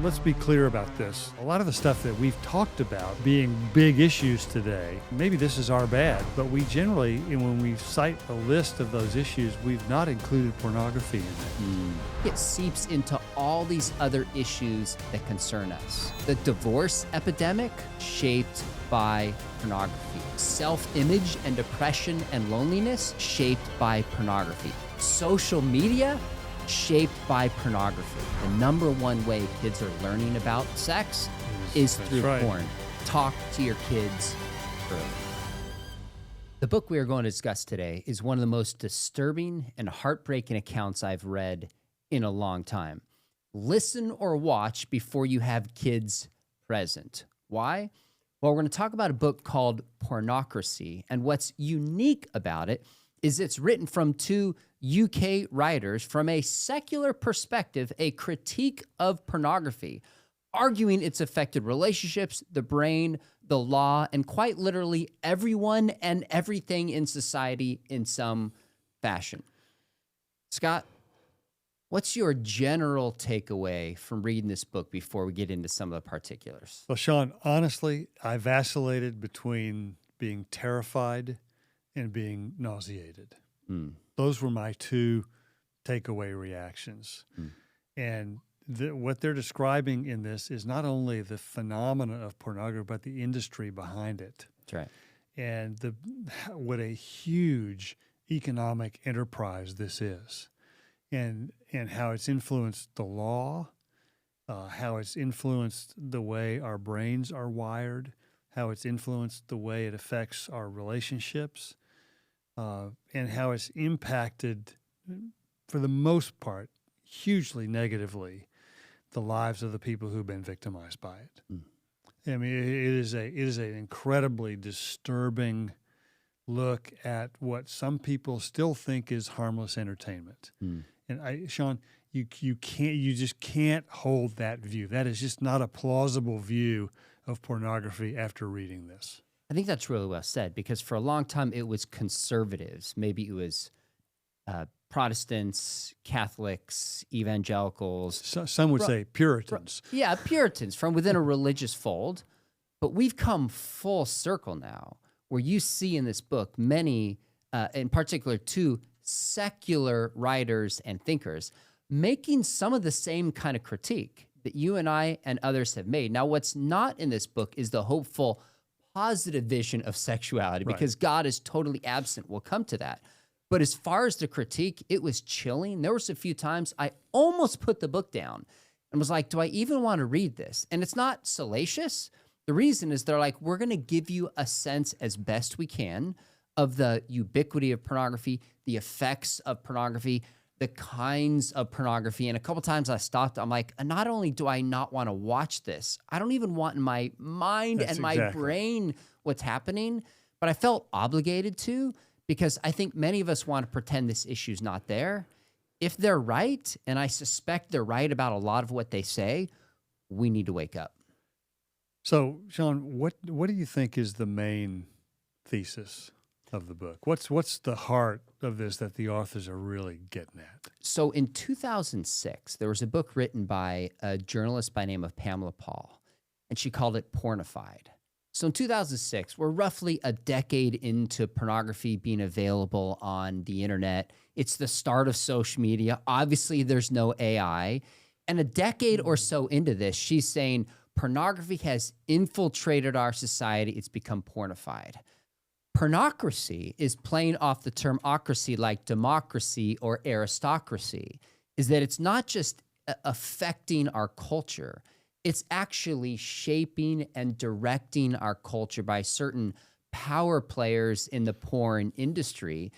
let's be clear about this. A lot of the stuff that we've talked about being big issues today, maybe this is our bad, but we generally, when we cite a list of those issues, we've not included pornography in it. It seeps into all these other issues that concern us. The divorce epidemic, shaped by pornography. Self-image and depression and loneliness, shaped by pornography. Social media, shaped by pornography. The number one way kids are learning about sex is through porn. Talk to your kids early. The book we are going to discuss today is one of the most disturbing and heartbreaking accounts I've read in a long time. Listen or watch before you have kids present. Why? Well, we're going to talk about a book called Pornocracy, and what's unique about it is it's written from two UK writers from a secular perspective, a critique of pornography, arguing it's affected relationships, the brain, the law, and quite literally everyone and everything in society in some fashion. Scott, what's your general takeaway from reading this book before we get into some of the particulars? Well, Sean, honestly, I vacillated between being terrified and being nauseated. Those were my two takeaway reactions. And what they're describing in this is not only the phenomena of pornography, but the industry behind it. That's right. And what a huge economic enterprise this is, and how it's influenced the law, how it's influenced the way our brains are wired, how it's influenced the way it affects our relationships, and how it's impacted, for the most part, hugely negatively, the lives of the people who've been victimized by it. I mean, it is an incredibly disturbing look at what some people still think is harmless entertainment. And Sean, you just can't hold that view. That is just not a plausible view of pornography after reading this. I think that's really well said, because for a long time it was conservatives. Maybe it was Protestants, Catholics, evangelicals. Some would say Puritans. Yeah, Puritans from within a religious fold. But we've come full circle now, where you see in this book many, in particular two secular writers and thinkers, making some of the same kind of critique that you and I and others have made. Now, what's not in this book is the hopeful, positive vision of sexuality, because God is totally absent. We'll come to that. But as far as the critique, it was chilling. There was a few times I almost put the book down and was like, do I even want to read this? And it's not salacious. The reason is they're like, we're going to give you a sense as best we can of the ubiquity of pornography, the effects of pornography, the kinds of pornography. And a couple times I stopped. I'm like, not only do I not want to watch this, I don't even want in my mind and my brain what's happening, but I felt obligated to, because I think many of us want to pretend this issue's not there. If they're right, and I suspect they're right about a lot of what they say, we need to wake up. So, Sean, what do you think is the main thesis of the book? What's the heart of this that the authors are really getting at? So in 2006, there was a book written by a journalist by the name of Pamela Paul, and she called it Pornified. So in 2006, we're roughly a decade into pornography being available on the internet. It's the start of social media. Obviously, there's no AI. And a decade or so into this, she's saying pornography has infiltrated our society. It's become pornified. Pornocracy is playing off the term ocracy, like democracy or aristocracy, is that it's not just affecting our culture, it's actually shaping and directing our culture by certain power players in the porn industry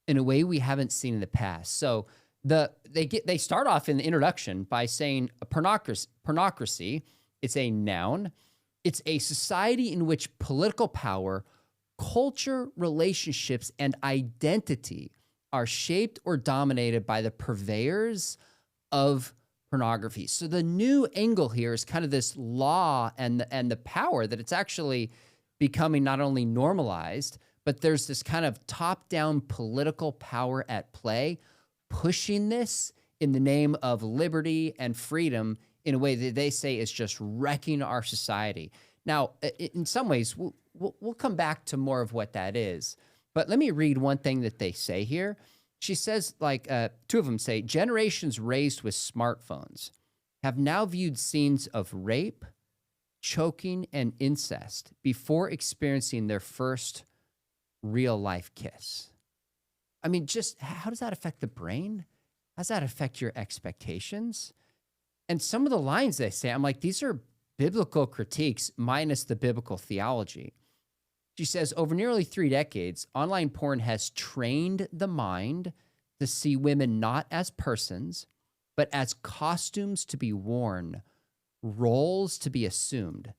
in a way we haven't seen in the past. So they start off in the introduction by saying pornocracy, it's a noun, it's a society in which political power, culture, relationships, and identity are shaped or dominated by the purveyors of pornography. So the new angle here is kind of this law and the power that it's actually becoming not only normalized, but there's this kind of top-down political power at play, pushing this in the name of liberty and freedom in a way that they say is just wrecking our society. Now, in some ways, we'll come back to more of what that is. But let me read one thing that they say here. She says, like, two of them say, generations raised with smartphones have now viewed scenes of rape, choking, and incest before experiencing their first real-life kiss. I mean, just how does that affect the brain? How does that affect your expectations? And some of the lines they say, I'm like, these are biblical critiques minus the biblical theology. She says, over nearly 3 decades, online porn has trained the mind to see women not as persons, but as costumes to be worn, roles to be assumed.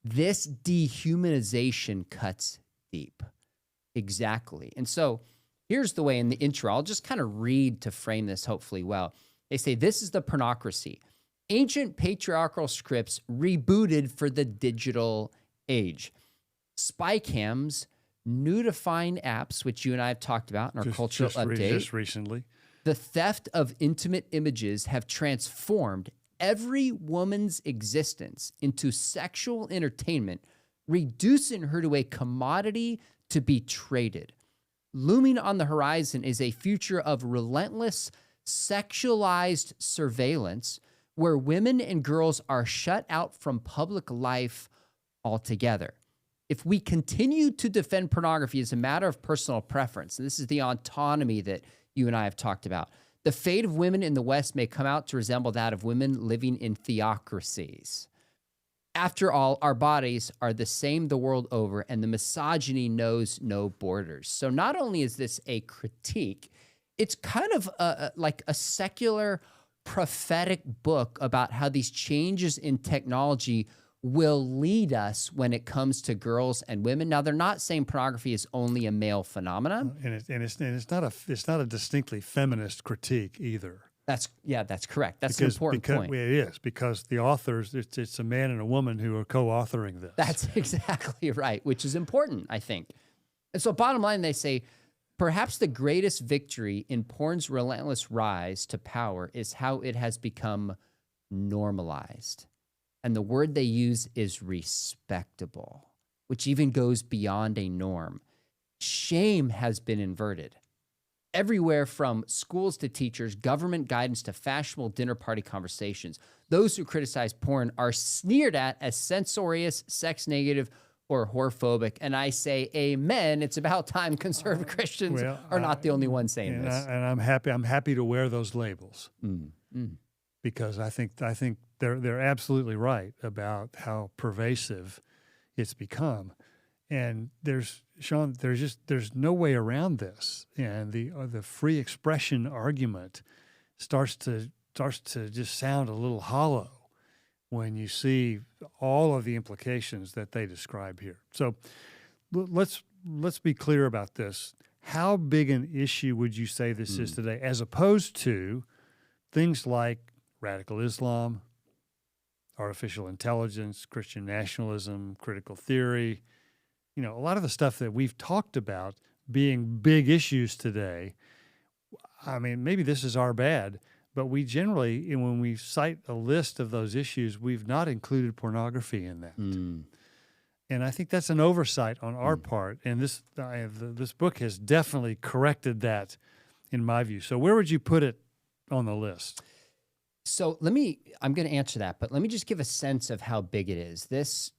This dehumanization cuts deep. Exactly. And so here's the way in the intro, I'll just kind of read to frame this hopefully well. They say, this is the pornocracy. Ancient patriarchal scripts rebooted for the digital age. Spy cams, nudifying apps, which you and I have talked about in our cultural update. Just recently. The theft of intimate images have transformed every woman's existence into sexual entertainment, reducing her to a commodity to be traded. Looming on the horizon is a future of relentless, sexualized surveillance where women and girls are shut out from public life altogether. If we continue to defend pornography as a matter of personal preference, and this is the autonomy that you and I have talked about, the fate of women in the West may come out to resemble that of women living in theocracies. After all, our bodies are the same the world over, and the misogyny knows no borders. So not only is this a critique, it's kind of like a secular prophetic book about how these changes in technology will lead us when it comes to girls and women. Now, they're not saying pornography is only a male phenomenon. It's not a distinctly feminist critique either. That's correct. That's an important point. It is, because the authors, it's a man and a woman who are co-authoring this. That's exactly right, which is important, I think. And so bottom line, they say, perhaps the greatest victory in porn's relentless rise to power is how it has become normalized. And the word they use is respectable, which even goes beyond a norm. Shame has been inverted. Everywhere from schools to teachers, government guidance to fashionable dinner party conversations, those who criticize porn are sneered at as censorious, sex negative, or whorephobic. And I say, amen. It's about time conservative Christians are not the only ones saying this. And I'm happy to wear those labels because I think they're absolutely right about how pervasive it's become. And there's no way around this. And the free expression argument starts to just sound a little hollow when you see all of the implications that they describe here. So let's be clear about this. How big an issue would you say this is today, as opposed to things like radical Islam, artificial intelligence, Christian nationalism, critical theory? You know, a lot of the stuff that we've talked about being big issues today, I mean, maybe this is our bad, but we generally, when we cite a list of those issues, we've not included pornography in that. And I think that's an oversight on our part. And this book has definitely corrected that, in my view. So where would you put it on the list? So I'm going to answer that, but let me just give a sense of how big it is. This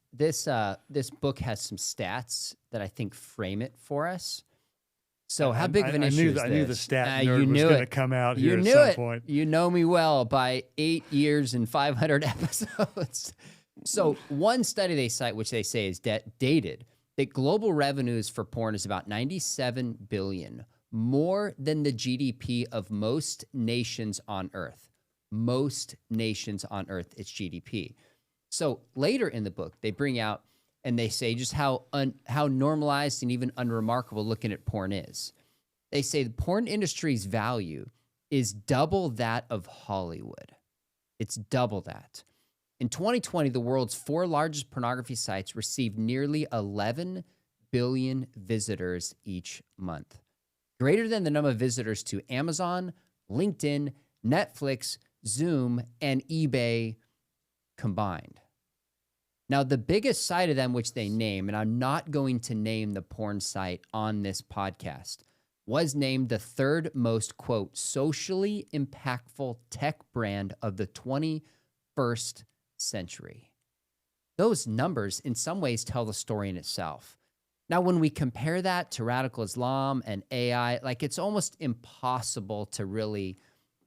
book has some stats that I think frame it for us. So how big of an issue is this? I knew the stat nerd was going to come out here at some point. You know me well by 8 years and 500 episodes. So one study they cite, which they say is dated, that global revenues for porn is about $97 billion, more than the GDP of most nations on Earth. Most nations on Earth, it's GDP. So later in the book, they bring out and they say just how normalized and even unremarkable looking at porn is. They say the porn industry's value is double that of Hollywood. It's double that. In 2020, the world's 4 largest pornography sites received nearly 11 billion visitors each month, greater than the number of visitors to Amazon, LinkedIn, Netflix, Zoom, and eBay combined. Now, the biggest site of them, which they name, and I'm not going to name the porn site on this podcast, was named the third most, quote, socially impactful tech brand of the 21st century. Those numbers, in some ways, tell the story in itself. Now, when we compare that to radical Islam and AI, like it's almost impossible to really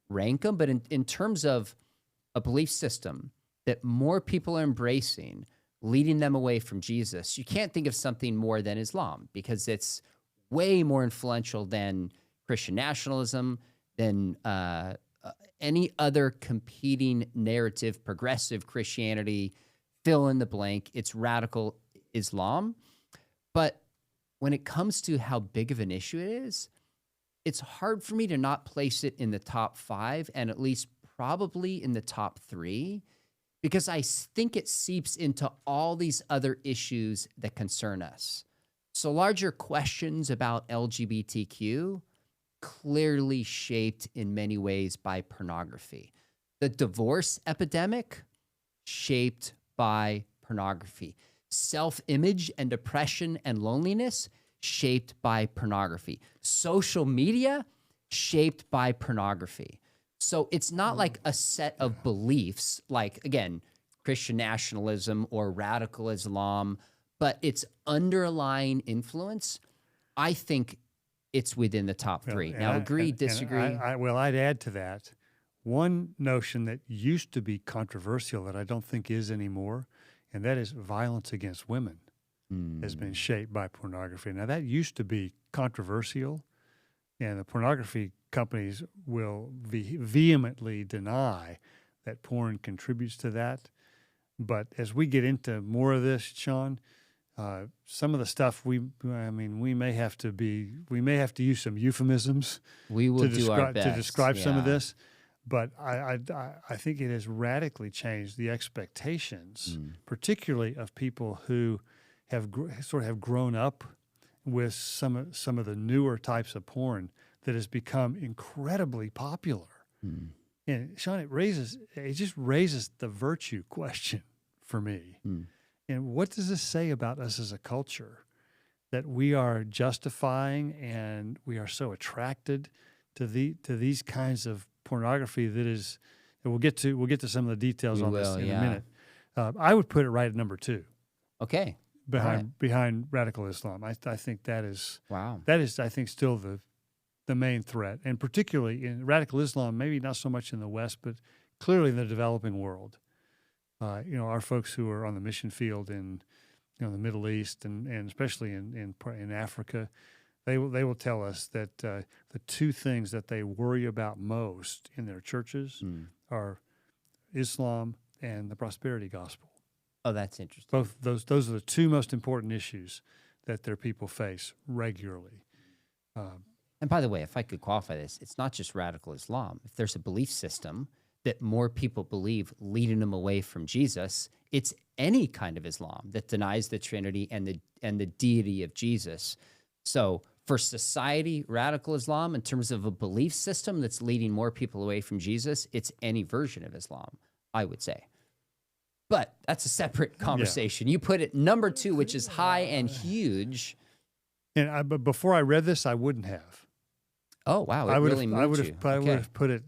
rank them. But in terms of a belief system that more people are embracing, leading them away from Jesus, you can't think of something more than Islam because it's way more influential than Christian nationalism, than any other competing narrative, progressive Christianity, fill in the blank. It's radical Islam. But when it comes to how big of an issue it is, it's hard for me to not place it in the top 5 and at least probably in the top 3 because I think it seeps into all these other issues that concern us. So larger questions about LGBTQ clearly shaped in many ways by pornography. The divorce epidemic shaped by pornography. Self-image and depression and loneliness shaped by pornography. Social media shaped by pornography. So it's not like a set of beliefs, like, again, Christian nationalism or radical Islam, but its underlying influence, I think it's within the top 3. Now, agree, disagree? Well, I'd add to that one notion that used to be controversial that I don't think is anymore, and that is violence against women has been shaped by pornography. Now, that used to be controversial, and the pornography companies will vehemently deny that porn contributes to that. But as we get into more of this, Sean, some of the stuff we may have to use some euphemisms. We will do our best to describe some of this. But I think it has radically changed the expectations, particularly of people who have grown up with some of the newer types of porn that has become incredibly popular. And Sean, it just raises the virtue question for me. And what does this say about us as a culture that we are justifying and we are so attracted to these kinds of pornography that we'll get to some of the details on this in a minute. I would put it right at number 2. Okay. Behind radical Islam. I think that is I think still the main threat, and particularly in radical Islam, maybe not so much in the West, but clearly in the developing world. Our folks who are on the mission field in the Middle East and especially in Africa, they will tell us that the 2 things that they worry about most in their churches are Islam and the prosperity gospel. Oh, that's interesting. Both those are the 2 most important issues that their people face regularly. And by the way, if I could qualify this, it's not just radical Islam. If there's a belief system that more people believe leading them away from Jesus, it's any kind of Islam that denies the Trinity and the deity of Jesus. So for society, radical Islam, in terms of a belief system that's leading more people away from Jesus, it's any version of Islam, I would say. But that's a separate conversation. Yeah. You put it number 2, which is high and huge. And but before I read this, I wouldn't have. Oh wow! I would have put it,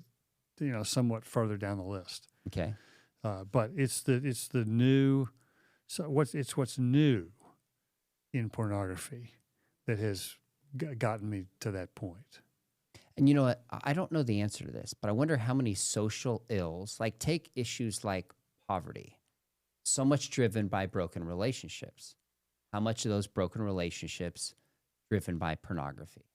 somewhat further down the list. Okay. But it's the new. So what's new in pornography that has gotten me to that point. And you know what? I don't know the answer to this, but I wonder how many social ills, like take issues like poverty, so much driven by broken relationships. How much of those broken relationships driven by pornography?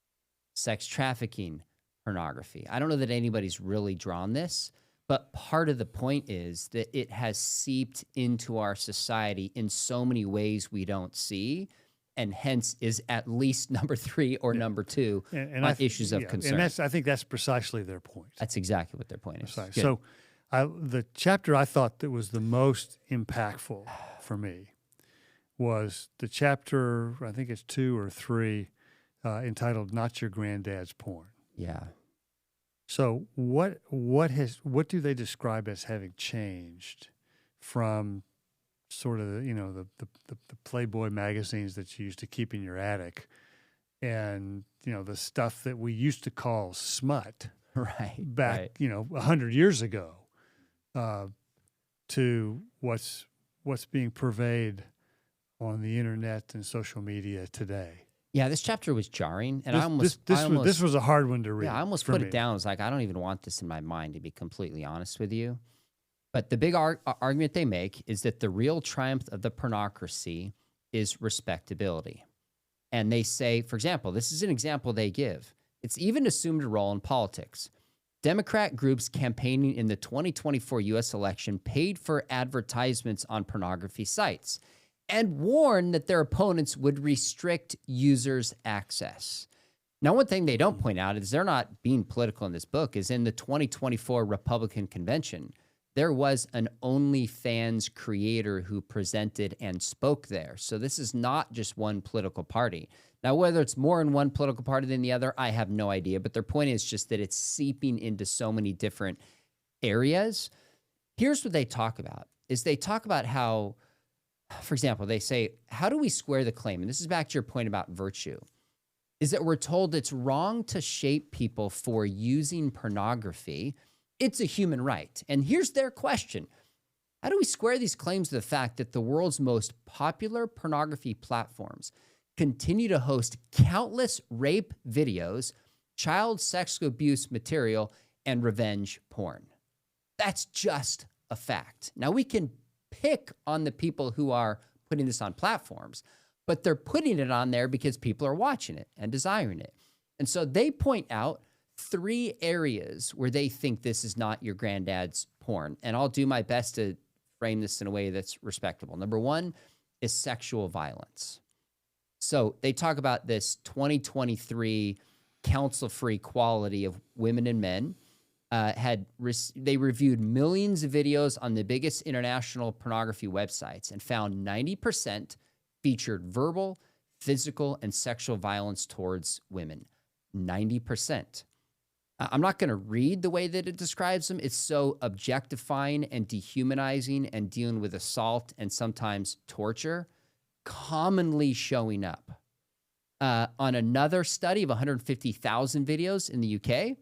Sex trafficking, pornography. I don't know that anybody's really drawn this, but part of the point is that it has seeped into our society in so many ways we don't see, and hence is at least number 3 or number 2 on issues of concern. And I think that's precisely their point. That's exactly what their point is. So the chapter I thought that was the most impactful for me was the chapter, I think it's 2 or 3, entitled "Not Your Granddad's Porn." Yeah. So what do they describe as having changed from sort of the Playboy magazines that you used to keep in your attic, and the stuff that we used to call smut Right. back 100 years ago, to what's being purveyed on the internet and social media today. Yeah, this chapter was jarring, and This was a hard one to read. Yeah, I almost for put me. it down. I was like, I don't even want this in my mind, to be completely honest with you. But the big argument they make is that the real triumph of the pornocracy is respectability. And they say, for example, this is an example they give. It's even assumed a role in politics. Democrat groups campaigning in the 2024 U.S. election paid for advertisements on pornography sites and warned that their opponents would restrict users' access. Now, one thing they don't point out is they're not being political in this book, is in the 2024 Republican convention, there was an OnlyFans creator who presented and spoke there. So this is not just one political party. Now, whether it's more in one political party than the other, I have no idea. But their point is just that it's seeping into so many different areas. Here's what they talk about, is they talk about how, for example, they say, how do we square the claim? And this is back to your point about virtue, is that we're told it's wrong to shape people for using pornography. It's a human right. And here's their question. How do we square these claims to the fact that the world's most popular pornography platforms continue to host countless rape videos, child sex abuse material, and revenge porn? That's just a fact. Now, we can pick on the people who are putting this on platforms, but they're putting it on there because people are watching it and desiring it. And so they point out 3 areas where they think this is not your granddad's porn. And I'll do my best to frame this in a way that's respectable. Number 1 is sexual violence. So they talk about this 2023 counsel for equality of women and men. They reviewed millions of videos on the biggest international pornography websites and found 90% featured verbal, physical, and sexual violence towards women. 90%. I'm not going to read the way that it describes them. It's so objectifying and dehumanizing and dealing with assault and sometimes torture, commonly showing up. On another study of 150,000 videos in the UK,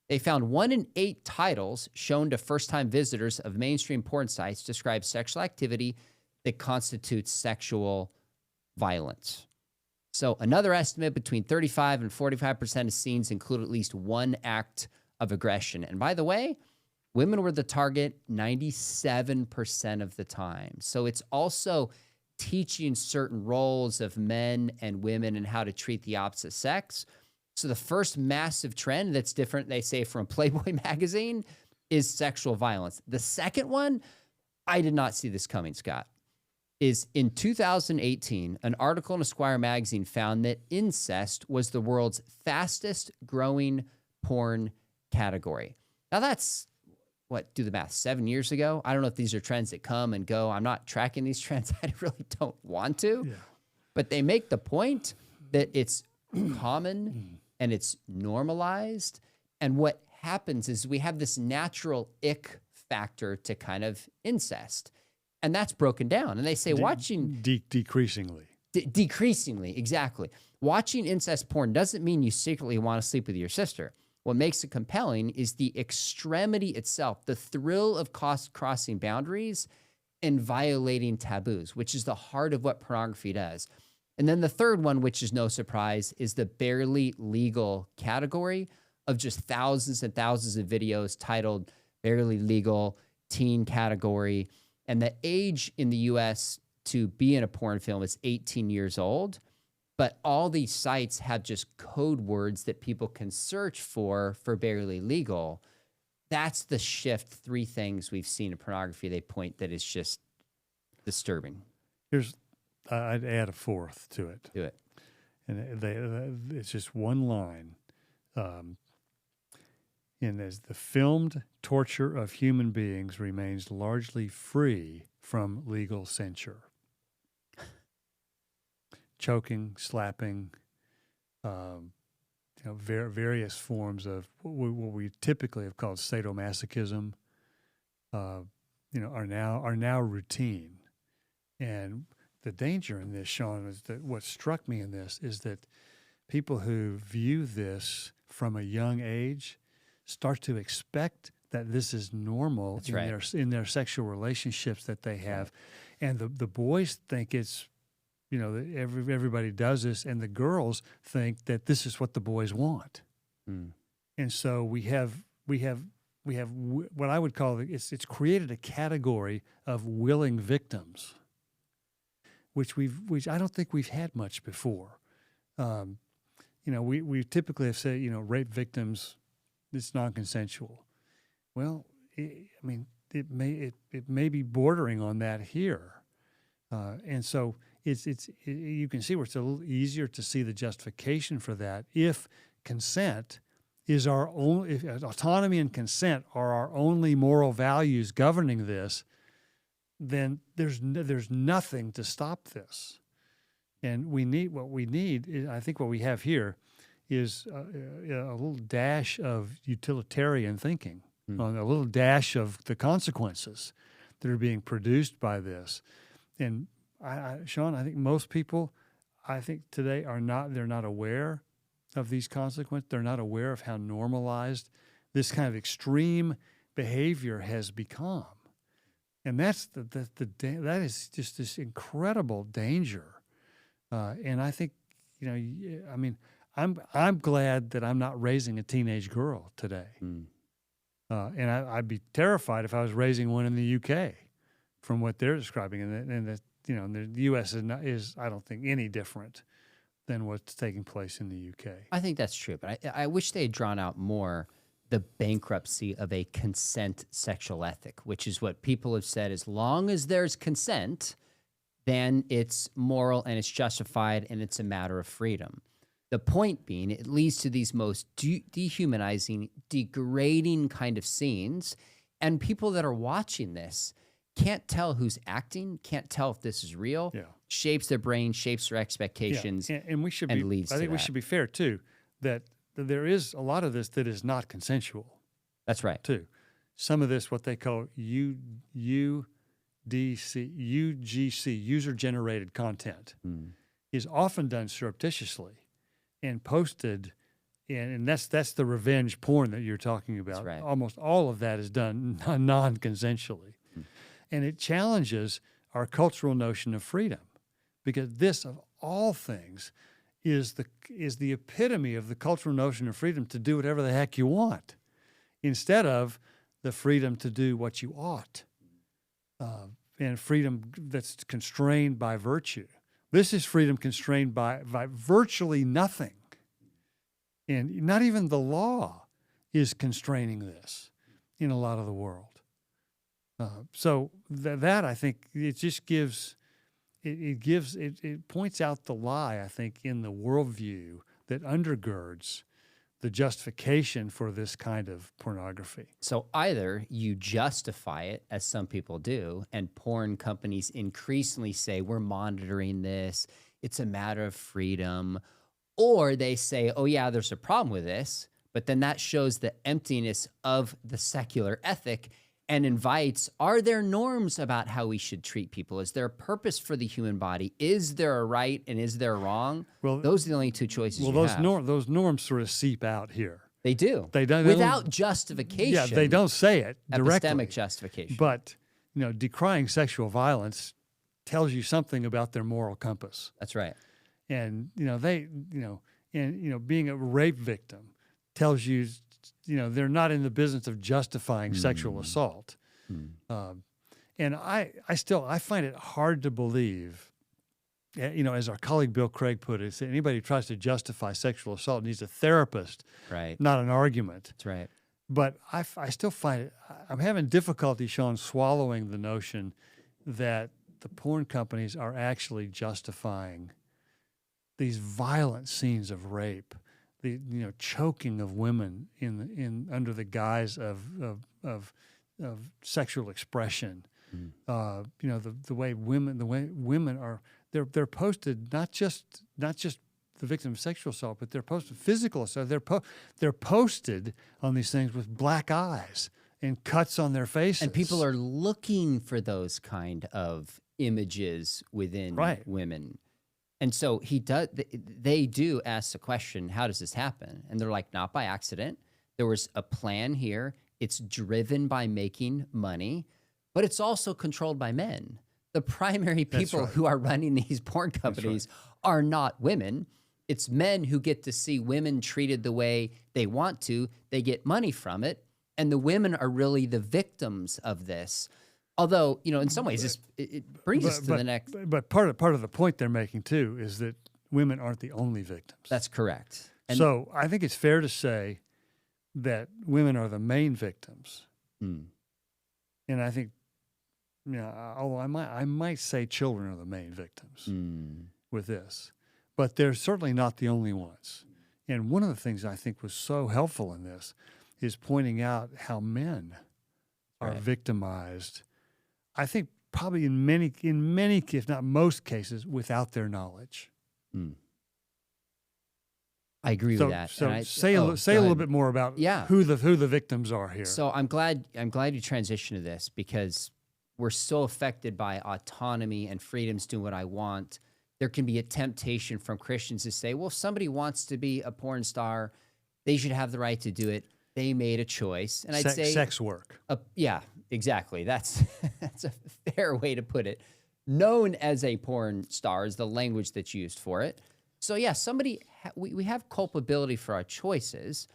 they found 1 in 8 titles shown to first-time visitors of mainstream porn sites describe sexual activity that constitutes sexual violence. So another estimate, between 35 and 45% of scenes include at least one act of aggression. And by the way, women were the target 97% of the time. So it's also teaching certain roles of men and women and how to treat the opposite sex. So the first massive trend that's different, they say, from Playboy magazine is sexual violence. The second one, I did not see this coming, Scott, is in 2018, an article in Esquire magazine found that incest was the world's fastest growing porn category. Now that's, do the math, 7 years ago? I don't know if these are trends that come and go. I'm not tracking these trends. I really don't want to. Yeah. But they make the point that it's common and it's normalized. And what happens is we have this natural ick factor to kind of incest. And that's broken down. And they say watching... Decreasingly. Decreasingly, exactly. Watching incest porn doesn't mean you secretly want to sleep with your sister. What makes it compelling is the extremity itself, the thrill of crossing boundaries and violating taboos, which is the heart of what pornography does. And then the third one, which is no surprise, is the barely legal category of just thousands and thousands of videos titled barely legal, teen category. And the age in the U.S. to be in a porn film is 18 years old. But all these sites have just code words that people can search for barely legal. That's the shift. 3 things we've seen in pornography they point that is just disturbing. I'd add a 4th to it. Do it. And it's just one line. And as the filmed torture of human beings remains largely free from legal censure. Choking, slapping, various forms of what we typically have called sadomasochism, are now routine. And the danger in this, Sean, is that what struck me in this is that people who view this from a young age start to expect that this is normal in their sexual relationships that they have, and the boys think it's, that everybody does this, and the girls think that this is what the boys want, and so we have what I would call it's created a category of willing victims, which I don't think we've had much before. We typically have said, rape victims, it's non-consensual. Well, it may be bordering on that here, and so you can see where it's a little easier to see the justification for that if consent is our own, if autonomy and consent are our only moral values governing this, then there's nothing to stop this. And I think what we have here is a little dash of utilitarian thinking, a little dash of the consequences that are being produced by this. And Sean, I think most people, today they're not aware of these consequences. They're not aware of how normalized this kind of extreme behavior has become. And that is just this incredible danger. And I think, I'm glad that I'm not raising a teenage girl today. And I'd be terrified if I was raising one in the UK from what they're describing. And the U.S. is, I don't think, any different than what's taking place in the UK. I think that's true, but I wish they had drawn out more the bankruptcy of a consent sexual ethic, which is what people have said, as long as there's consent, then it's moral and it's justified and it's a matter of freedom. The point being, it leads to these most dehumanizing, degrading kind of scenes, and people that are watching this can't tell who's acting, can't tell if this is real, shapes their brain, shapes their expectations, and we should leads to that. I think we should be fair, too, that there is a lot of this that is not consensual. That's right. Too. Some of this, what they call UGC, user-generated content, is often done surreptitiously and posted, and that's the revenge porn that you're talking about. That's right. Almost all of that is done non-consensually. And it challenges our cultural notion of freedom, because this, of all things, is the epitome of the cultural notion of freedom to do whatever the heck you want, instead of the freedom to do what you ought, and freedom that's constrained by virtue. This is freedom constrained by virtually nothing, and not even the law is constraining this in a lot of the world. So that I think it just gives, it points out the lie, I think, in the worldview that undergirds the justification for this kind of pornography. So either you justify it, as some people do, and porn companies increasingly say, we're monitoring this, it's a matter of freedom, or they say, oh yeah, there's a problem with this, but then that shows the emptiness of the secular ethic and invites, are there norms about how we should treat people? Is there a purpose for the human body? Is there a right and is there a wrong? Well, those are the only two choices you have. Those norms sort of seep out here. They do. Without justification. Yeah, they don't say it directly. Epistemic justification. But, decrying sexual violence tells you something about their moral compass. That's right. And, being a rape victim tells you, they're not in the business of justifying sexual assault. And I find it hard to believe, as our colleague Bill Craig put it, anybody who tries to justify sexual assault needs a therapist, right? Not an argument. That's right. But I still find it, I'm having difficulty, Sean, swallowing the notion that the porn companies are actually justifying these violent scenes of rape, the choking of women in under the guise of sexual expression. The way women are, they're posted not just the victim of sexual assault, but they're posted physical assault. They're posted on these things with black eyes and cuts on their faces. And people are looking for those kind of images within women. And so they do ask the question, how does this happen? And they're like, not by accident. There was a plan here. It's driven by making money, but it's also controlled by men. The primary people who are running these porn companies are not women. It's men who get to see women treated the way they want to. They get money from it. And the women are really the victims of this. Although, in some ways, it brings us to the next. But part of the point they're making, too, is that women aren't the only victims. That's correct. And so I think it's fair to say that women are the main victims. And I think, although I might say children are the main victims with this. But they're certainly not the only ones. And one of the things I think was so helpful in this is pointing out how men are victimized, I think probably in many, if not most cases, without their knowledge. I agree with that. So say a little bit more about who the victims are here. So I'm glad you transitioned to this, because we're so affected by autonomy and freedoms, doing what I want. There can be a temptation from Christians to say, well, if somebody wants to be a porn star, they should have the right to do it. They made a choice. And I'd say sex work. Yeah, exactly. That's a fair way to put it. Known as a porn star is the language that's used for it. So yeah, we have culpability for our choices,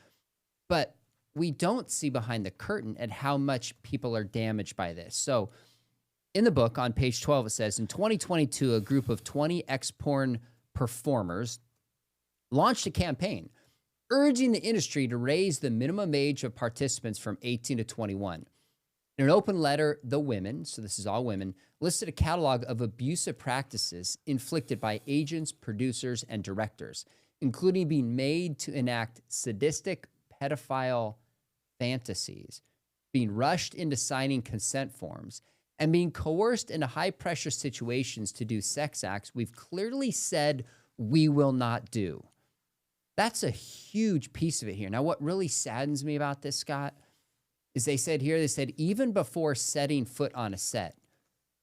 but we don't see behind the curtain at how much people are damaged by this. So in the book on page 12, it says, in 2022, a group of 20 ex-porn performers launched a campaign urging the industry to raise the minimum age of participants from 18 to 21. In an open letter, the women, so this is all women, listed a catalog of abusive practices inflicted by agents, producers, and directors, including being made to enact sadistic pedophile fantasies, being rushed into signing consent forms, and being coerced into high-pressure situations to do sex acts we've clearly said we will not do. That's a huge piece of it here. Now, what really saddens me about this, Scott, is they said even before setting foot on a set,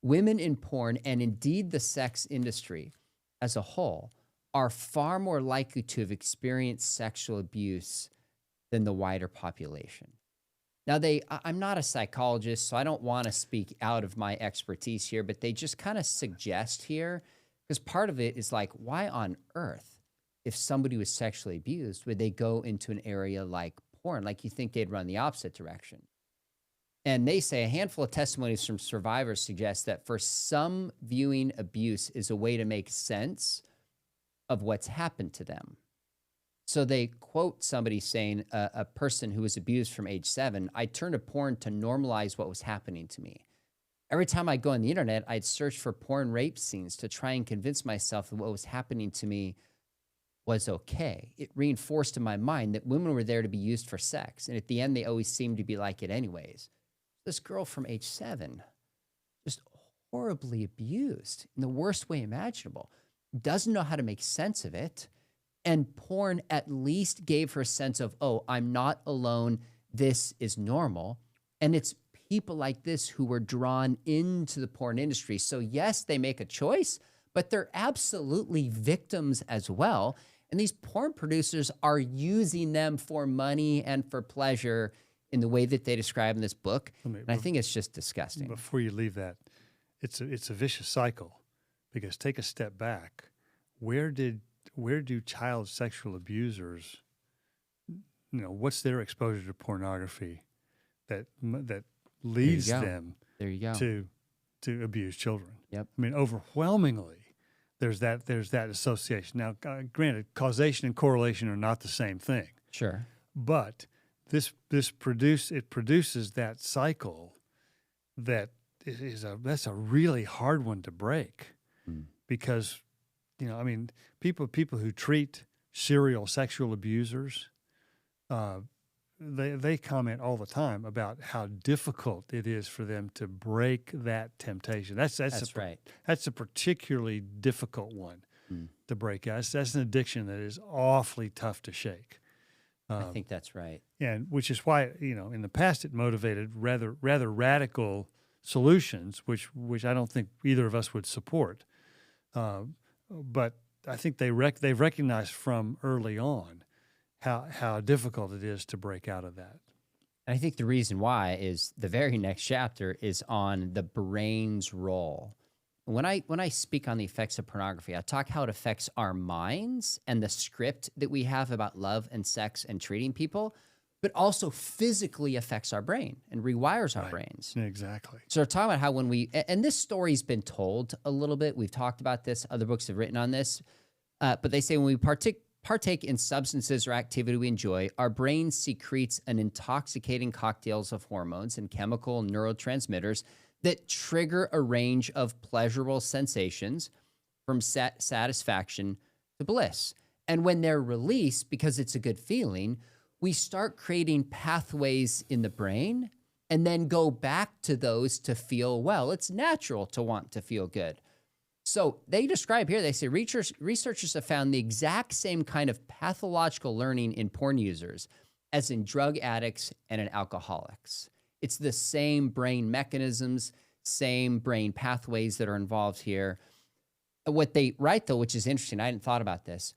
women in porn, and indeed the sex industry as a whole, are far more likely to have experienced sexual abuse than the wider population. Now, I'm not a psychologist, so I don't want to speak out of my expertise here, but they just kind of suggest here, because part of it is like, why on earth, if somebody was sexually abused, would they go into an area like porn? Like, you think they'd run the opposite direction. And they say a handful of testimonies from survivors suggest that for some, viewing abuse is a way to make sense of what's happened to them. So they quote somebody saying, a person who was abused from age 7, I turned to porn to normalize what was happening to me. Every time I'd go on the internet, I'd search for porn rape scenes to try and convince myself that what was happening to me was okay. It reinforced in my mind that women were there to be used for sex. And at the end, they always seemed to be like it anyways. This girl from age 7, just horribly abused in the worst way imaginable, doesn't know how to make sense of it. And porn at least gave her a sense of, oh, I'm not alone. This is normal. And it's people like this who were drawn into the porn industry. So yes, they make a choice, but they're absolutely victims as well. And these porn producers are using them for money and for pleasure in the way that they describe in this book. And I think it's just disgusting. Before you leave that, it's a vicious cycle, because take a step back. Where do child sexual abusers, what's their exposure to pornography that leads them to abuse children? Yep. I mean, overwhelmingly, there's that association. Now, granted, causation and correlation are not the same thing. Sure. But it produces that cycle that's a really hard one to break, because people who treat serial sexual abusers, they comment all the time about how difficult it is for them to break that temptation. That's right. That's a particularly difficult one to break. That's an addiction that is awfully tough to shake. I think that's right. And which is why, in the past it motivated rather radical solutions, which I don't think either of us would support. But I think they've recognized from early on how difficult it is to break out of that. And I think the reason why is the very next chapter is on the brain's role. When I speak on the effects of pornography, I talk how it affects our minds and the script that we have about love and sex and treating people, but also physically affects our brain and rewires our brains. Exactly. So we're talking about how and this story's been told a little bit. We've talked about this. Other books have written on this. But they say when we partake in substances or activity we enjoy, our brain secretes an intoxicating cocktails of hormones and chemical neurotransmitters that trigger a range of pleasurable sensations from satisfaction to bliss. And when they're released, because it's a good feeling, we start creating pathways in the brain and then go back to those to feel well. It's natural to want to feel good. So they describe here, they say researchers have found the exact same kind of pathological learning in porn users as in drug addicts and in alcoholics. It's the same brain mechanisms, same brain pathways that are involved here. What they write, though, which is interesting, I hadn't thought about this,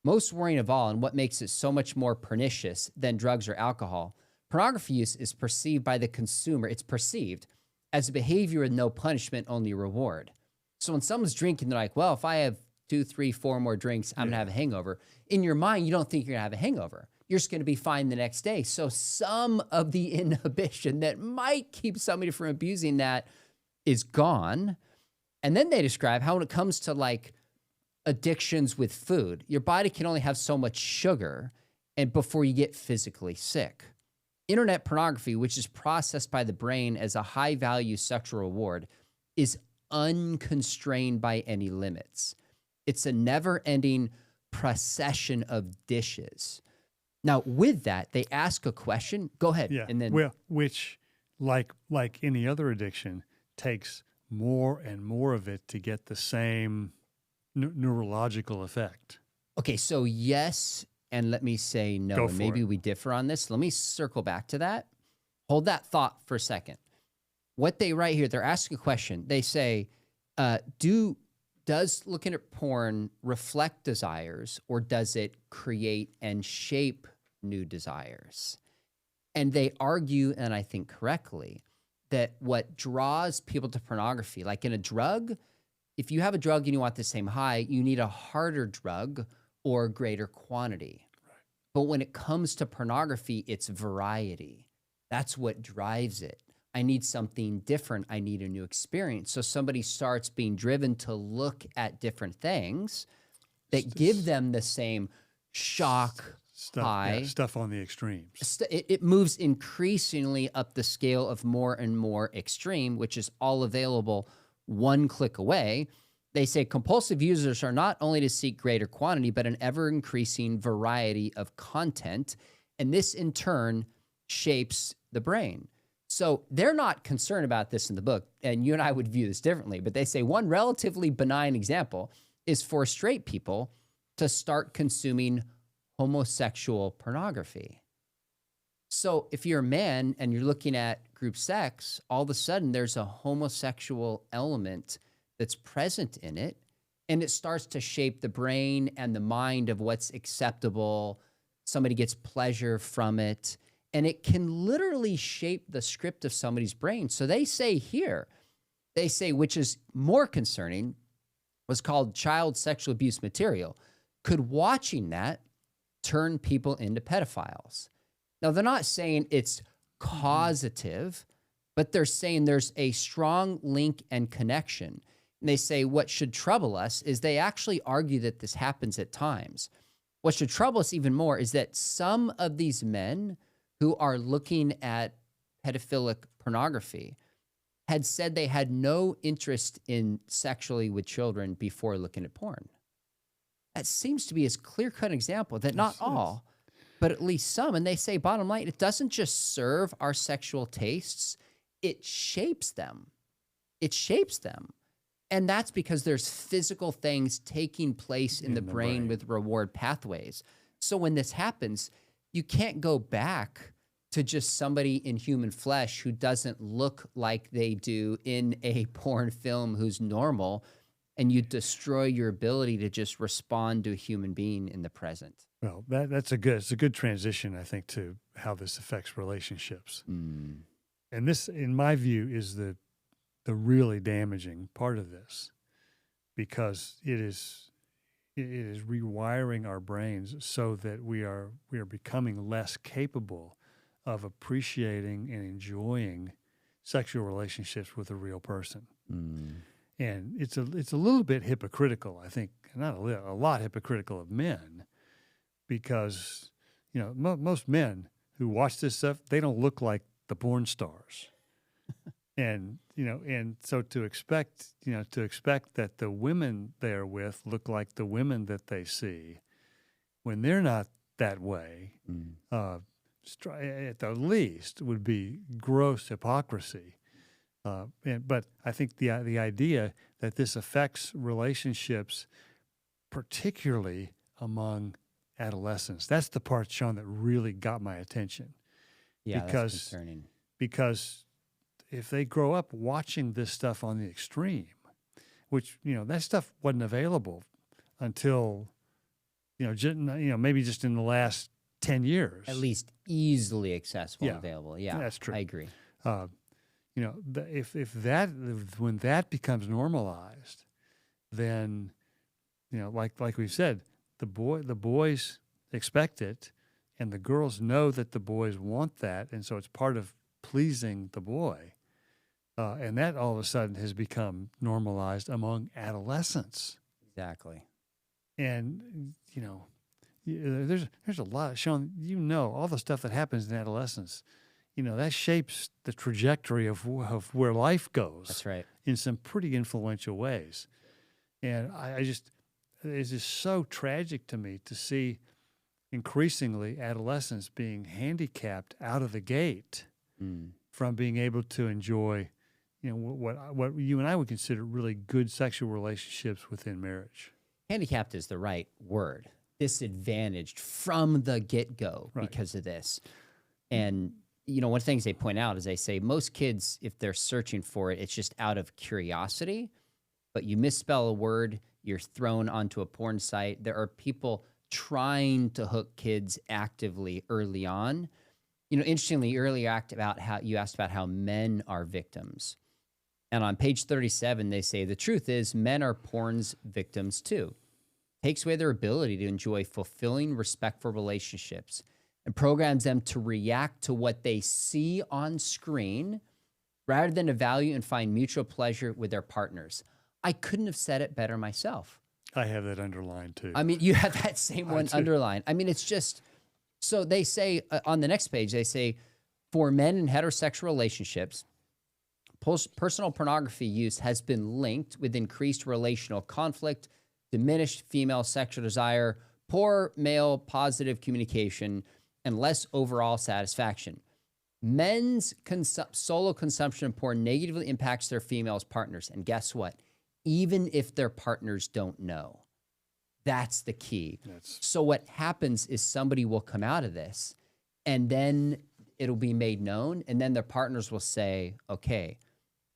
most worrying of all, and what makes it so much more pernicious than drugs or alcohol, pornography use is perceived by the consumer, it's perceived as a behavior with no punishment, only reward. So when someone's drinking, they're like, well, if I have 2, 3, 4 more drinks, I'm going to have a hangover. In your mind, you don't think you're going to have a hangover. You're just going to be fine the next day. So some of the inhibition that might keep somebody from abusing that is gone. And then they describe how when it comes to like addictions with food, your body can only have so much sugar and before you get physically sick. Internet pornography, which is processed by the brain as a high-value sexual reward, is unconstrained by any limits. It's a never-ending procession of dishes. Now, with that, they ask a question. Go ahead. Yeah. And then, which, like any other addiction, takes more and more of it to get the same neurological effect. okay, so yes, and let me say no. Go And for maybe it. we differ on this. Let me circle back to that. Hold that thought for a second. What they write here, they're asking a question. They say, does looking at porn reflect desires, or does it create and shape new desires? And they argue, and I think correctly, that what draws people to pornography, like in a drug, if you have a drug and you want the same high, you need a harder drug or greater quantity. Right. But when it comes to pornography, it's variety. That's what drives it. I need something different. I need a new experience. So somebody starts being driven to look at different things that give them the same shock, high. Stuff on the extremes. It moves increasingly up the scale of more and more extreme, which is all available one click away. They say compulsive users are not only to seek greater quantity, but an ever-increasing variety of content. And this, in turn, shapes the brain. So they're not concerned about this in the book, and you and I would view this differently, but they say one relatively benign example is for straight people to start consuming homosexual pornography. So if you're a man and you're looking at group sex, all of a sudden there's a homosexual element that's present in it, and it starts to shape the brain and the mind of what's acceptable. Somebody gets pleasure from it, and it can literally shape the script of somebody's brain. So they say here, which is more concerning, was called child sexual abuse material. Could watching that turn people into pedophiles? Now, they're not saying it's causative, but they're saying there's a strong link and connection. And they say what should trouble us is they actually argue that this happens at times. What should trouble us even more is that some of these men who are looking at pedophilic pornography had said they had no interest in sexually with children before looking at porn. That seems to be a clear-cut example that not all, but at least some. And they say, bottom line, it doesn't just serve our sexual tastes, it shapes them. It shapes them. And that's because there's physical things taking place in the brain with reward pathways. So when this happens, you can't go back to just somebody in human flesh who doesn't look like they do in a porn film who's normal, and you destroy your ability to just respond to a human being in the present. Well, it's a good transition, I think, to how this affects relationships. Mm. And this, in my view, is the really damaging part of this, because it is rewiring our brains so that we are becoming less capable of appreciating and enjoying sexual relationships with a real person. Mm. And it's a little bit hypocritical, I think, not a lot hypocritical of men, because, you know, most men who watch this stuff, they don't look like the porn stars. And, you know, and so to expect that the women they are with look like the women that they see when they're not that way, at the least would be gross hypocrisy. But I think the idea that this affects relationships, particularly among adolescents, that's the part, Sean, that really got my attention. Yeah, because, that's concerning. Because if they grow up watching this stuff on the extreme, which, you know, that stuff wasn't available until, maybe just in the last 10 years. At least easily accessible and Yeah, available. Yeah, that's true. I agree. When that becomes normalized, then, you know, like we said, the boys expect it, and the girls know that the boys want that, and so it's part of pleasing the boy, and that all of a sudden has become normalized among adolescents. Exactly. And, you know, there's a lot of, Sean, you know, all the stuff that happens in adolescence, you know, that shapes the trajectory of where life goes. That's right. In some pretty influential ways. And it's just so tragic to me to see increasingly adolescents being handicapped out of the gate from being able to enjoy, you know, what you and I would consider really good sexual relationships within marriage. Handicapped is the right word. Disadvantaged from the get-go Right. because of this. And, you know, one of the things they point out is they say most kids, if they're searching for it, it's just out of curiosity. But you misspell a word, you're thrown onto a porn site. There are people trying to hook kids actively early on. You know, interestingly, earlier you asked about how men are victims. And on page 37, they say, the truth is men are porn's victims too. Takes away their ability to enjoy fulfilling, respectful relationships and programs them to react to what they see on screen rather than to value and find mutual pleasure with their partners. I couldn't have said it better myself. I have that underlined too. I mean, you have that same one underlined. I mean, it's just, so they say on the next page, they say, for men in heterosexual relationships, personal pornography use has been linked with increased relational conflict, diminished female sexual desire, poor male positive communication, and less overall satisfaction. Men's solo consumption of porn negatively impacts their female partners. And guess what? Even if their partners don't know. That's the key. So what happens is somebody will come out of this, and then it'll be made known, and then their partners will say, okay,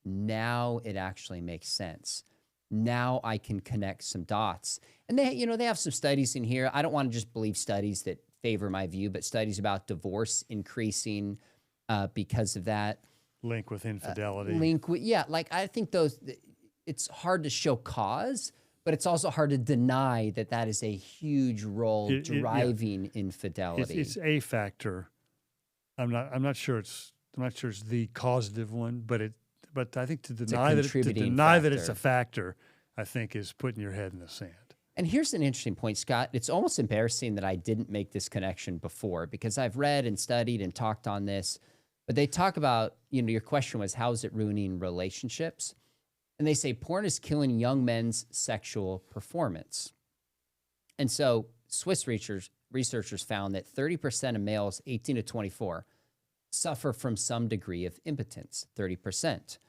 now it actually makes sense. Now I can connect some dots. And they have some studies in here. I don't want to just believe studies that favor my view, but studies about divorce increasing because of that. Link with infidelity. I think it's hard to show cause, but it's also hard to deny that is a huge role driving infidelity. It's a factor. I'm not sure it's the causative one, but I think to deny that it's a factor, I think, is putting your head in the sand. And here's an interesting point, Scott. It's almost embarrassing that I didn't make this connection before, because I've read and studied and talked on this, but they talk about, your question was, how is it ruining relationships? And they say porn is killing young men's sexual performance. And so Swiss researchers found that 30% of males 18 to 24 suffer from some degree of impotence, 30%.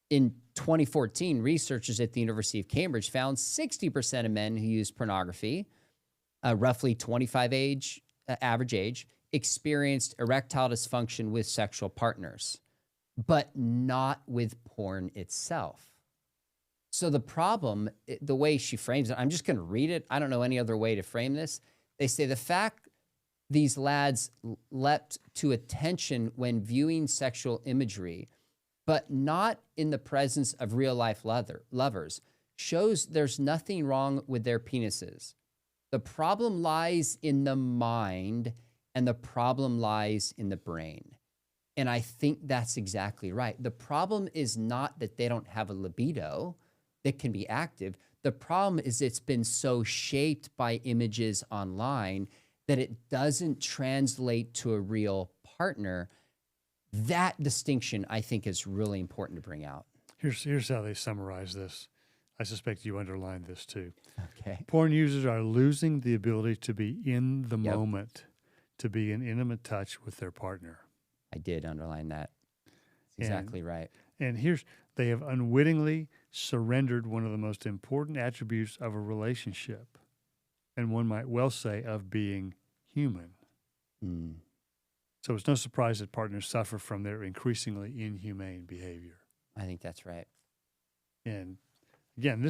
In 2014, researchers at the University of Cambridge found 60% of men who use pornography, roughly 25 average age, experienced erectile dysfunction with sexual partners, but not with porn itself. So the problem, the way she frames it, I'm just going to read it. I don't know any other way to frame this. They say the fact these lads leapt to attention when viewing sexual imagery, but not in the presence of real life lovers, shows there's nothing wrong with their penises. The problem lies in the mind, and the problem lies in the brain. And I think that's exactly right. The problem is not that they don't have a libido that can be active. The problem is it's been so shaped by images online that it doesn't translate to a real partner. That distinction, I think, is really important to bring out. Here's how they summarize this. I suspect you underlined this too. Okay. Porn users are losing the ability to be in the Yep. moment, to be in intimate touch with their partner. I did underline that. That's exactly right. And they have unwittingly surrendered one of the most important attributes of a relationship, and one might well say of being human. Mm. So it's no surprise that partners suffer from their increasingly inhumane behavior. I think that's right. And again,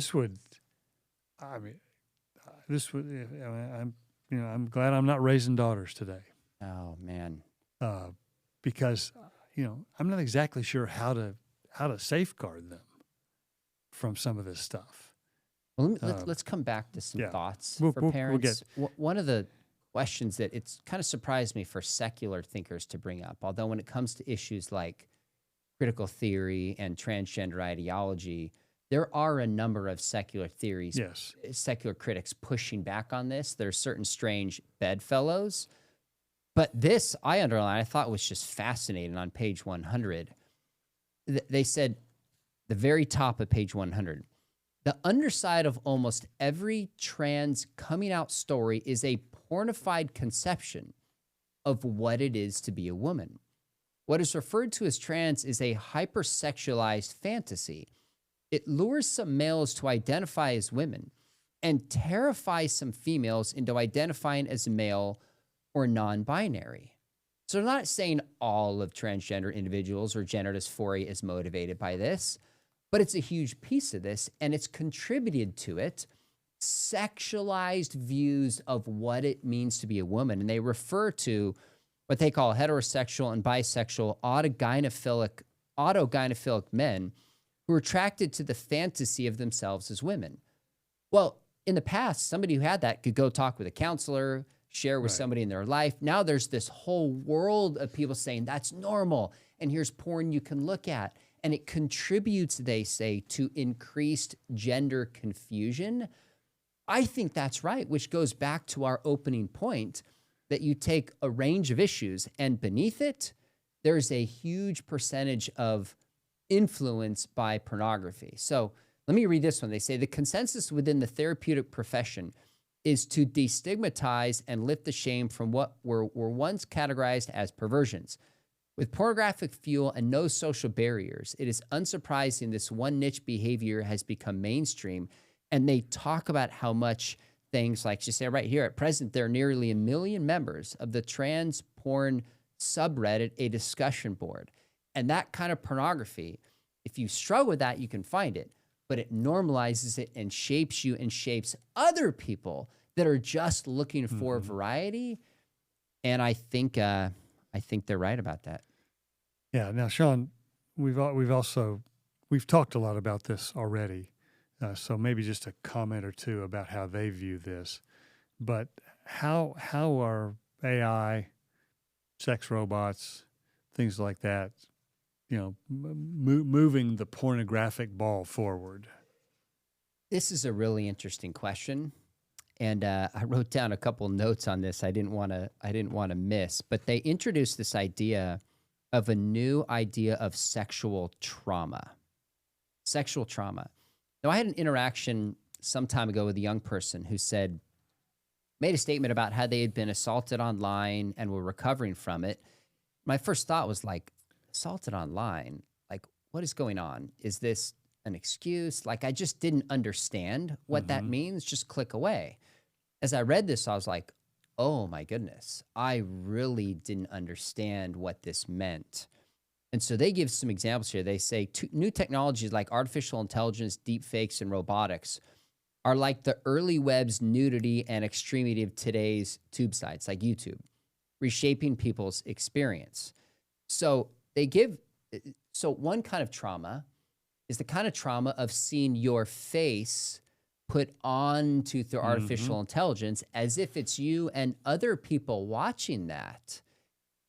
I'm glad I'm not raising daughters today, Oh, man. because I'm not exactly sure how to safeguard them from some of this stuff. Well, let's come back to some yeah. thoughts We'll for parents. get- One of the questions that it's kind of surprised me for secular thinkers to bring up, although when it comes to issues like critical theory and transgender ideology, there are a number of secular theories, Yes. secular critics pushing back on this. There's certain strange bedfellows. But this, I underline, I thought was just fascinating on page 100. They said, the very top of page 100, the underside of almost every trans coming out story is a pornified conception of what it is to be a woman. What is referred to as trans is a hypersexualized fantasy. It lures some males to identify as women and terrifies some females into identifying as male or non-binary. So they're not saying all of transgender individuals or gender dysphoria is motivated by this, but it's a huge piece of this, and it's contributed to it sexualized views of what it means to be a woman. And they refer to what they call heterosexual and bisexual autogynephilic men who are attracted to the fantasy of themselves as women. Well, in the past, somebody who had that could go talk with a counselor, share with somebody in their life. Now there's this whole world of people saying that's normal, and here's porn you can look at. And it contributes, they say, to increased gender confusion. I think that's right, which goes back to our opening point that you take a range of issues, and beneath it, there's a huge percentage of influence by pornography. So let me read this one. They say the consensus within the therapeutic profession is to destigmatize and lift the shame from what were once categorized as perversions. With pornographic fuel and no social barriers, it is unsurprising this one niche behavior has become mainstream. And they talk about how much things like, just say right here, at present, there are nearly 1 million members of the trans porn subreddit, a discussion board. And that kind of pornography, if you struggle with that, you can find it, but it normalizes it and shapes you and shapes other people that are just looking for variety. And I think they're right about that. Yeah. Now, Sean, we've talked a lot about this already. So maybe just a comment or two about how they view this. But how are AI, sex robots, things like that, moving the pornographic ball forward? This is a really interesting question, and I wrote down a couple notes on this. I didn't want to miss, but they introduced this idea of a new idea of sexual trauma. Sexual trauma. Now, I had an interaction some time ago with a young person who made a statement about how they had been assaulted online and were recovering from it. My first thought was like, assaulted online? Like, what is going on? Is this an excuse? Like, I just didn't understand what that means. Just click away. As I read this, I was like, oh my goodness, I really didn't understand what this meant. And so they give some examples here. They say new technologies like artificial intelligence, deep fakes, and robotics are like the early web's nudity and extremity of today's tube sites like YouTube, reshaping people's experience. So they give, so one kind of trauma is the kind of trauma of seeing your face put onto through artificial intelligence as if it's you and other people watching that,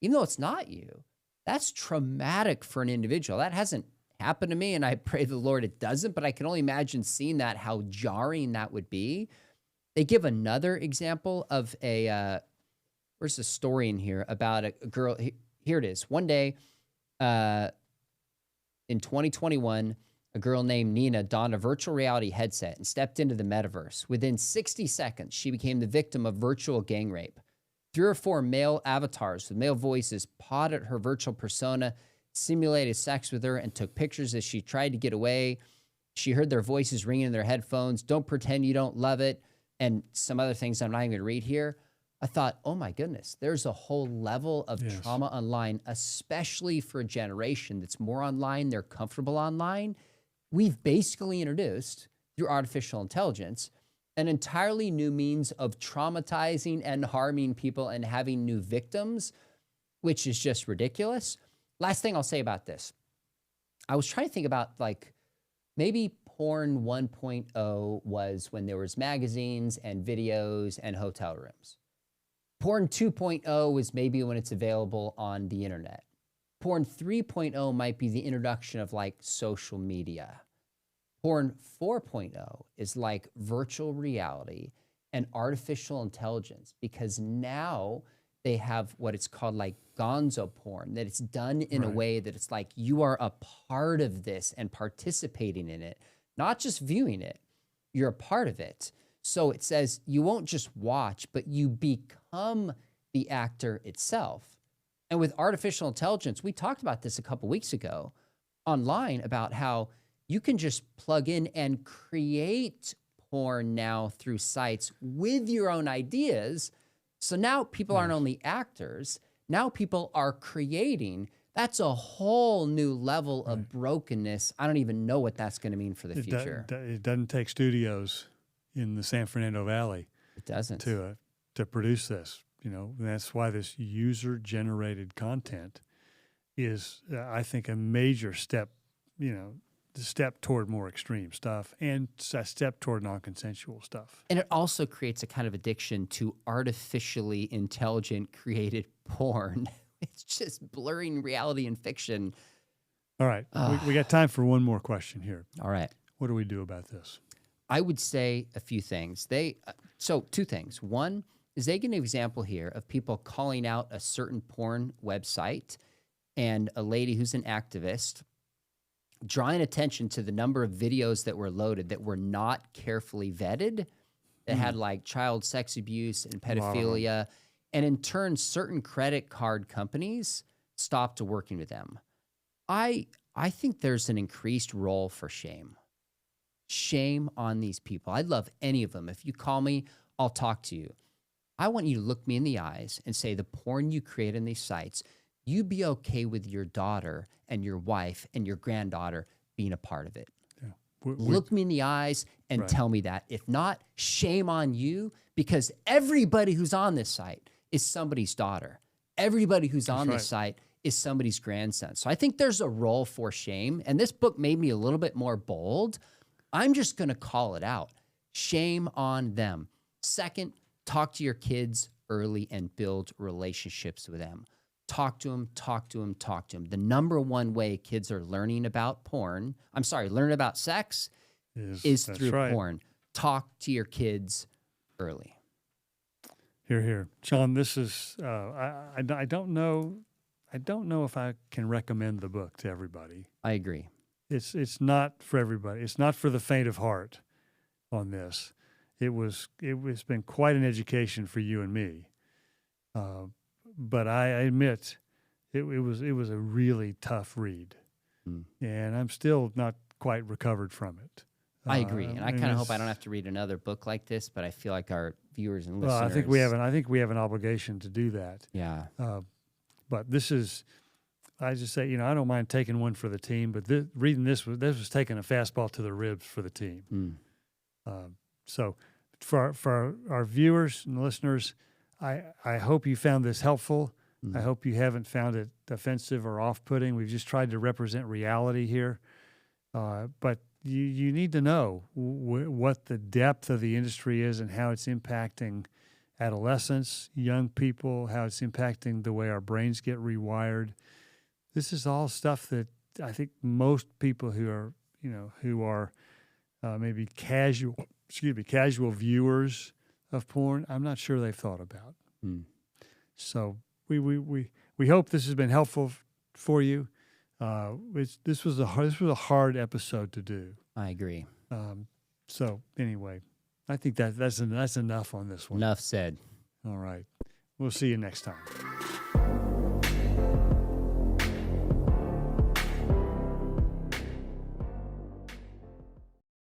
even though it's not you. That's traumatic for an individual. That hasn't happened to me, and I pray the Lord it doesn't, but I can only imagine seeing that, how jarring that would be. They give another example of where's the story in here about a girl. Here it is. One day in 2021, a girl named Nina donned a virtual reality headset and stepped into the metaverse. Within 60 seconds, she became the victim of virtual gang rape. 3 or 4 male avatars with male voices pawed at her virtual persona, simulated sex with her, and took pictures as she tried to get away. She heard their voices ringing in their headphones. Don't pretend you don't love it. And some other things I'm not even going to read here. I thought, oh my goodness, there's a whole level of trauma online, especially for a generation that's more online. They're comfortable online. We've basically introduced, through artificial intelligence, an entirely new means of traumatizing and harming people and having new victims, which is just ridiculous. Last thing I'll say about this. I was trying to think about like maybe porn 1.0 was when there was magazines and videos and hotel rooms. Porn 2.0 was maybe when it's available on the internet. Porn 3.0 might be the introduction of like social media. Porn 4.0 is like virtual reality and artificial intelligence, because now they have what it's called like gonzo porn, that it's done in a way that it's like you are a part of this and participating in it, not just viewing it, you're a part of it. So it says you won't just watch, but you become the actor itself. And with artificial intelligence, we talked about this a couple weeks ago online about how you can just plug in and create porn now through sites with your own ideas. So now people aren't only actors, now people are creating. That's a whole new level of brokenness. I don't even know what that's going to mean for the future. It doesn't take studios in the San Fernando Valley. It doesn't. To produce this. You know, and that's why this user-generated content is, I think, a major step, step toward more extreme stuff and a step toward non-consensual stuff. And it also creates a kind of addiction to artificially intelligent created porn. It's just blurring reality and fiction. All right. We got time for one more question here. All right. What do we do about this? I would say a few things. So 2 things. One is they give an example here of people calling out a certain porn website and a lady who's an activist drawing attention to the number of videos that were loaded that were not carefully vetted, that had like child sex abuse and pedophilia. And in turn, certain credit card companies stopped working with them. I think there's an increased role for shame. Shame on these people. I'd love any of them. If you call me, I'll talk to you. I want you to look me in the eyes and say the porn you create in these sites, you be okay with your daughter and your wife and your granddaughter being a part of it. Yeah. Look me in the eyes and tell me that. If not, shame on you, because everybody who's on this site is somebody's daughter. Everybody who's on this site is somebody's grandson. So I think there's a role for shame. And this book made me a little bit more bold. I'm just going to call it out. Shame on them. Second, talk to your kids early and build relationships with them. Talk to them, talk to them, talk to them. The number one way kids are learning about learning about sex is through porn. Talk to your kids early. Hear, hear. Sean, this is, I don't know if I can recommend the book to everybody. I agree. It's not for everybody. It's not for the faint of heart on this. It's been quite an education for you and me. But I admit it was a really tough read. And I'm still not quite recovered from it. I agree, and I kind of hope I it's- don't have to read another book like this, but I feel like our viewers and Well, listeners. I think we have an obligation to do that. Yeah, But this is, I just say, I don't mind taking one for the team, but reading this was taking a fastball to the ribs for the team. So for our viewers and listeners, I hope you found this helpful. I hope you haven't found it offensive or off-putting. We've just tried to represent reality here. But you need to know what the depth of the industry is and how it's impacting adolescents, young people, how it's impacting the way our brains get rewired. This is all stuff that I think most people who are maybe casual viewers of porn, I'm not sure they've thought about. So we hope this has been helpful for you. This was a hard episode to do. I agree. So anyway, I think that's enough on this one. Enough said. All right. We'll see you next time.